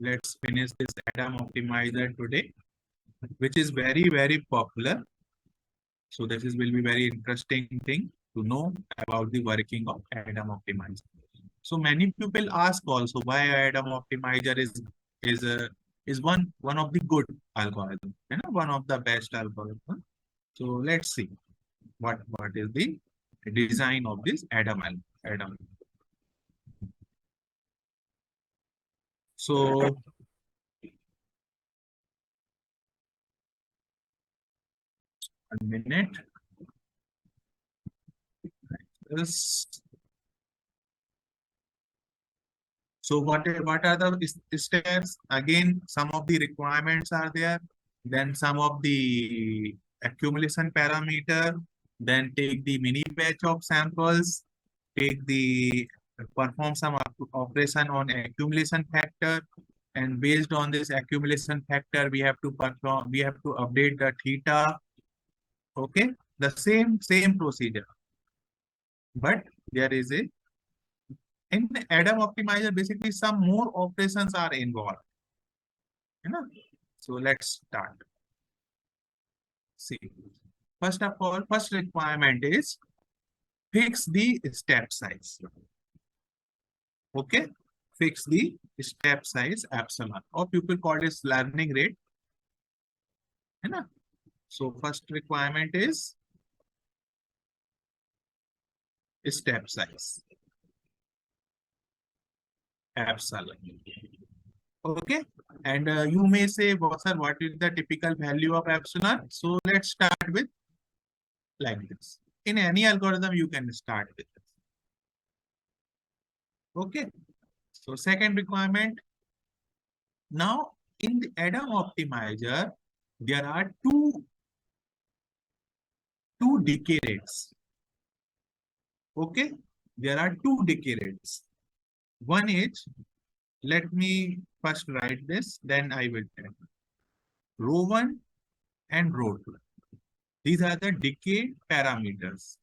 let's finish this Adam optimizer today, which is very, very popular. So this will be very interesting thing to know about the working of Adam optimizer. So many people ask also why Adam optimizer is a is one of the good algorithm, one of the best algorithm. So let's see what is the design of this Adam. So a minute. Yes. So what are the steps? Again, some of the requirements are there. Then some of the accumulation parameter. Then take the mini batch of samples. Take the perform some operation on accumulation factor. And based on this accumulation factor, we have to update the theta. Okay, the same procedure. But there is a in Adam optimizer, basically some more operations are involved. So let's start. See, first of all, first requirement is fix the step size. Okay, fix the step size epsilon, or people call this learning rate. So first requirement is step size epsilon. Okay, and you may say, well, sir, what is the typical value of epsilon? So let's start with like this. In any algorithm, you can start with this. Okay, so second requirement. Now, in the Adam optimizer, there are two decay rates. Okay, there are two decay rates. One is, let me first write this, then I will tell. Rho 1 and rho 2. These are the decay parameters.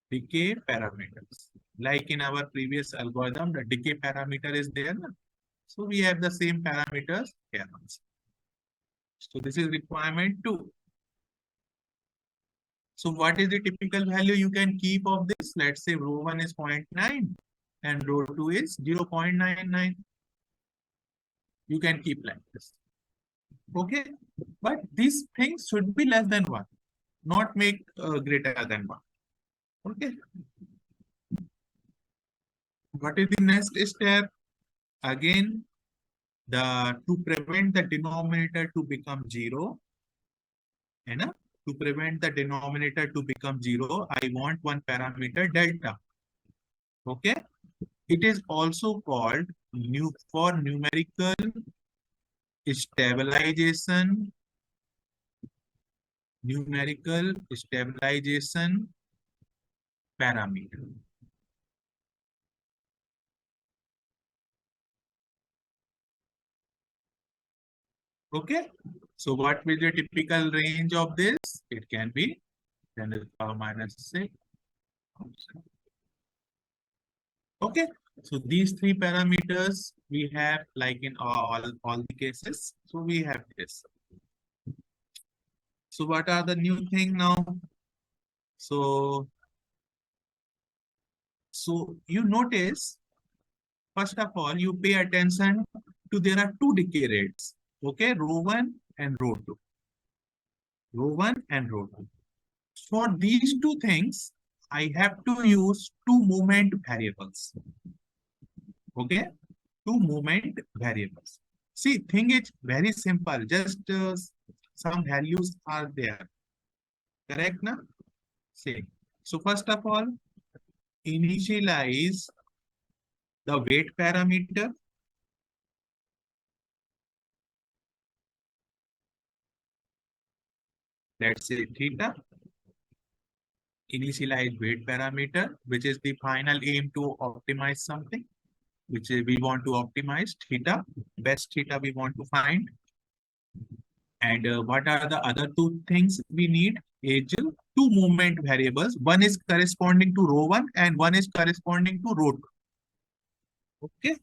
Decay parameters. Like in our previous algorithm, the decay parameter is there. So we have the same parameters here also. So this is requirement 2. So what is the typical value you can keep of this? Let's say rho 1 is 0.9 and rho 2 is 0.99. You can keep like this. Okay, but these things should be less than 1, not make greater than 1. Okay. What is the next step? Again, to prevent the denominator to become 0, to prevent the denominator to become 0, I want one parameter delta. Okay. It is also called for numerical stabilization parameter. Okay, so what will be the typical range of this? It can be 10 to the power minus 6. Okay, so these three parameters we have like in all the cases. So we have this. So what are the new thing now? So you notice, first of all, you pay attention to there are two decay rates. Okay, rho 1 and rho 2. Rho 1 and rho 2. For these two things, I have to use two moment variables. Okay, two moment variables. See, thing is very simple. Just some values are there. Correct, na? See. So first of all, initialize the weight parameter. Let's say theta. Initialize weight parameter, which is the final aim to optimize something, which we want to optimize theta, best theta we want to find. And what are the other two things we need? Is two movement variables. One is corresponding to rho 1 and one is corresponding to rho 2. Okay.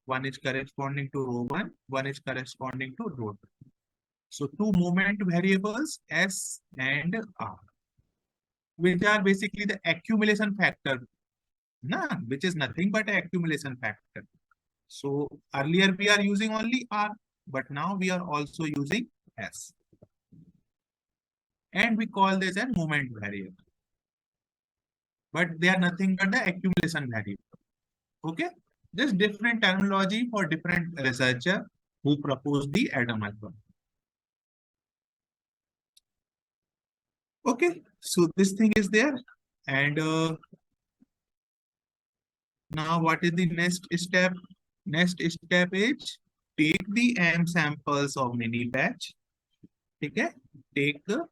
One is corresponding to rho 1, one is corresponding to rho 2. So two moment variables S and R, which are basically the accumulation factor, which is nothing but accumulation factor. So earlier we are using only R, but now we are also using S. And we call this a moment variable. But they are nothing but the accumulation variable. Okay? Just different terminology for different researcher who proposed the Adam algorithm. Okay, so this thing is there. And now what is the next step? Next step is take the M samples of mini batch. Okay? Take the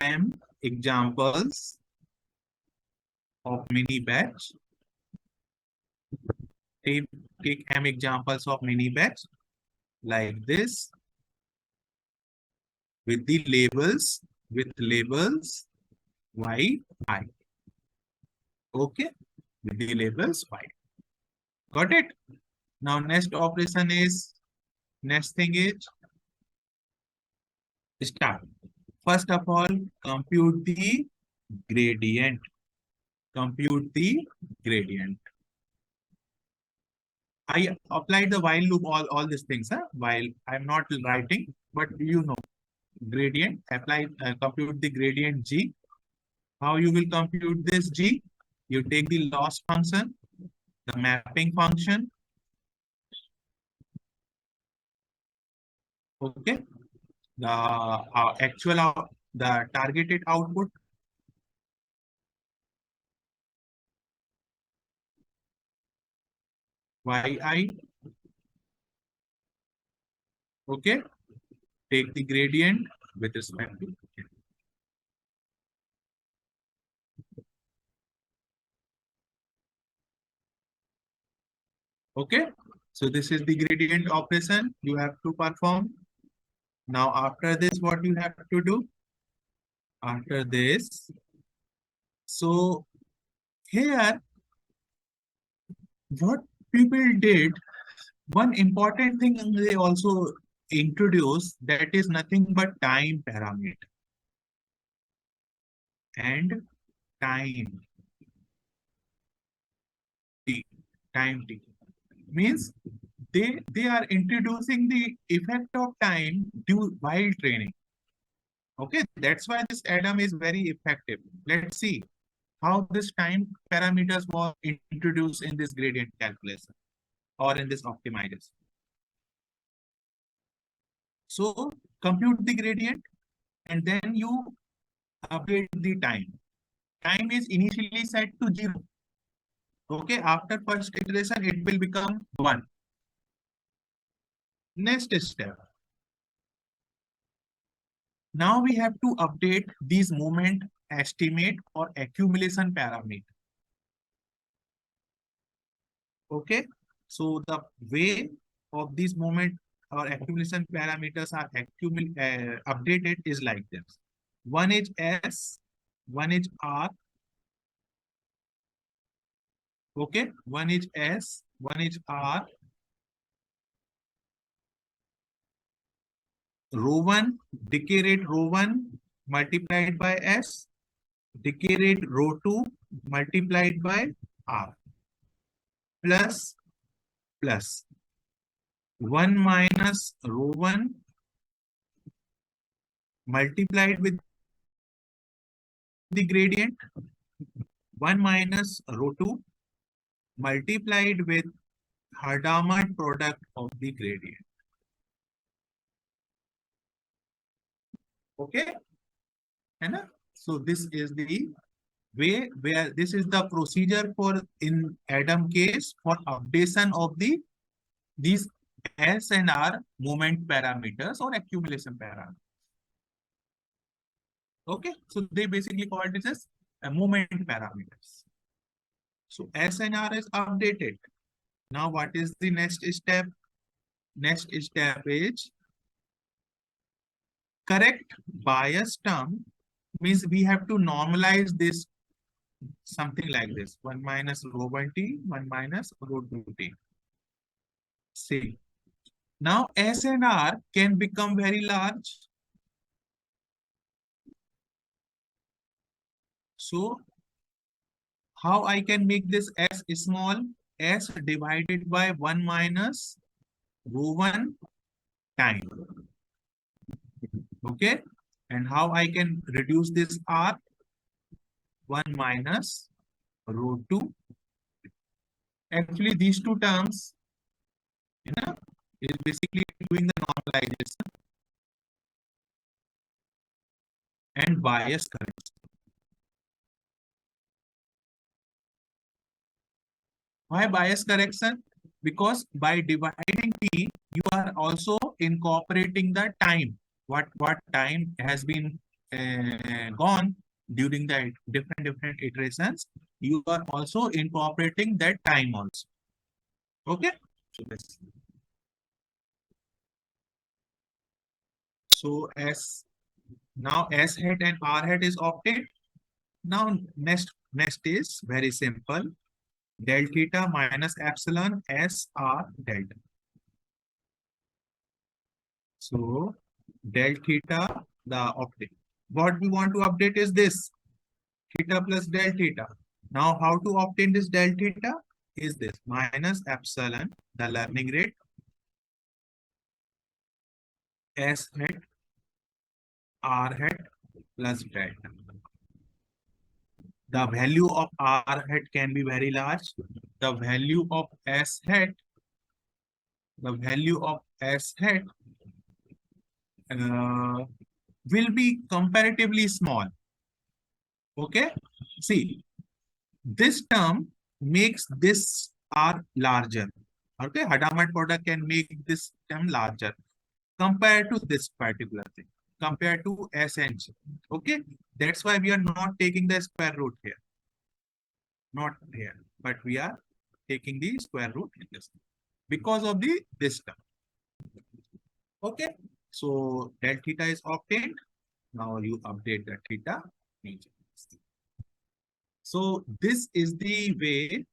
M examples of mini batch. Take M examples of mini batch like this with the labels, Y, I. Okay, with the labels Y. Got it? Now next operation is, next thing is start. First of all, compute the gradient. Compute the gradient. I applied the while loop, all these things, while I'm not writing, but you know, gradient, compute the gradient G. How you will compute this G? You take the loss function, the mapping function, okay, the the targeted output, yi, okay, take the gradient with respect to, okay. So this is the gradient operation you have to perform. Now after this, what you have to do? After this, so here, what people did, one important thing they also introduced, that is nothing but time parameter. And time t, time t means they are introducing the effect of time due while training. Okay, that's why this Adam is very effective. Let's see how this time parameters were introduced in this gradient calculation or in this optimizers. So compute the gradient and then you update the time. Time is initially set to 0. Okay, after first iteration, it will become 1. Next step. Now we have to update these moment estimate or accumulation parameter. Okay, so the way of these moment or accumulation parameters are updated is like this. One is S, one is R. Okay, one is S, one is R. Rho 1, decay rate rho 1 multiplied by S, decay rate rho 2 multiplied by R, plus 1 minus rho 1 multiplied with the gradient, 1 minus rho 2 multiplied with Hadamard product of the gradient. Okay? So this is the way where this is the procedure for in Adam case for updation of these S and R moment parameters or accumulation parameters. Okay, so they basically call it as a moment parameters. So S and R is updated. Now what is the next step? Next step is correct bias term, means we have to normalize this something like this. 1 minus rho 1 t, 1 minus rho 2 t. See, now S and R can become very large. So how I can make this S small? S divided by 1 minus rho 1 time. Okay. And how I can reduce this R? 1 minus rho 2. Actually, these two terms, is basically doing the normalization and bias correction. Why bias correction? Because by dividing T, you are also incorporating the time. What time has been gone during the different iterations. You are also incorporating that time also. Okay. So S now S hat and R hat is obtained. Now next is very simple. Del theta minus epsilon S R delta. So del theta, the update. What we want to update is this theta plus del theta. Now how to obtain this del theta is this minus epsilon, the learning rate, S hat R hat plus delta. The value of R hat can be very large. The value of S hat, will be comparatively small. Okay. See, this term makes this R larger. Okay. Hadamard product can make this term larger compared to this particular thing, compared to S and G. Okay. That's why we are not taking the square root here. Not here, but we are taking the square root in this because of this term. Okay. So del theta is obtained. Now you update the theta. So this is the way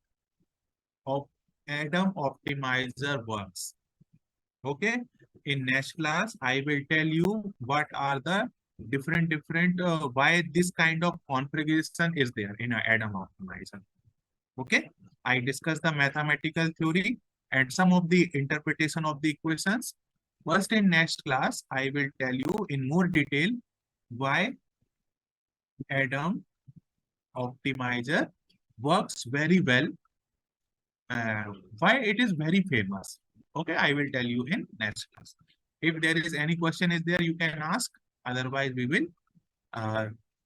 of Adam optimizer works. Okay. In next class, I will tell you what are the different why this kind of configuration is there in an Adam optimizer. Okay. I discussed the mathematical theory and some of the interpretation of the equations. First, in next class, I will tell you in more detail why Adam optimizer works very well, why it is very famous. Okay, I will tell you in next class. If there is any question is there, you can ask. Otherwise, we will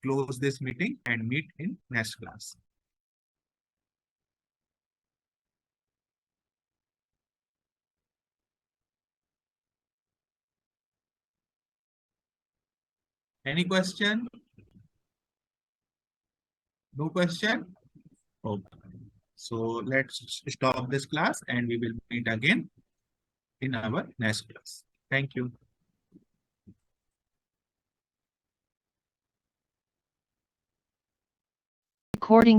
close this meeting and meet in next class. Any question? No question? Okay. So let's stop this class and we will meet again in our next class. Thank you. Recording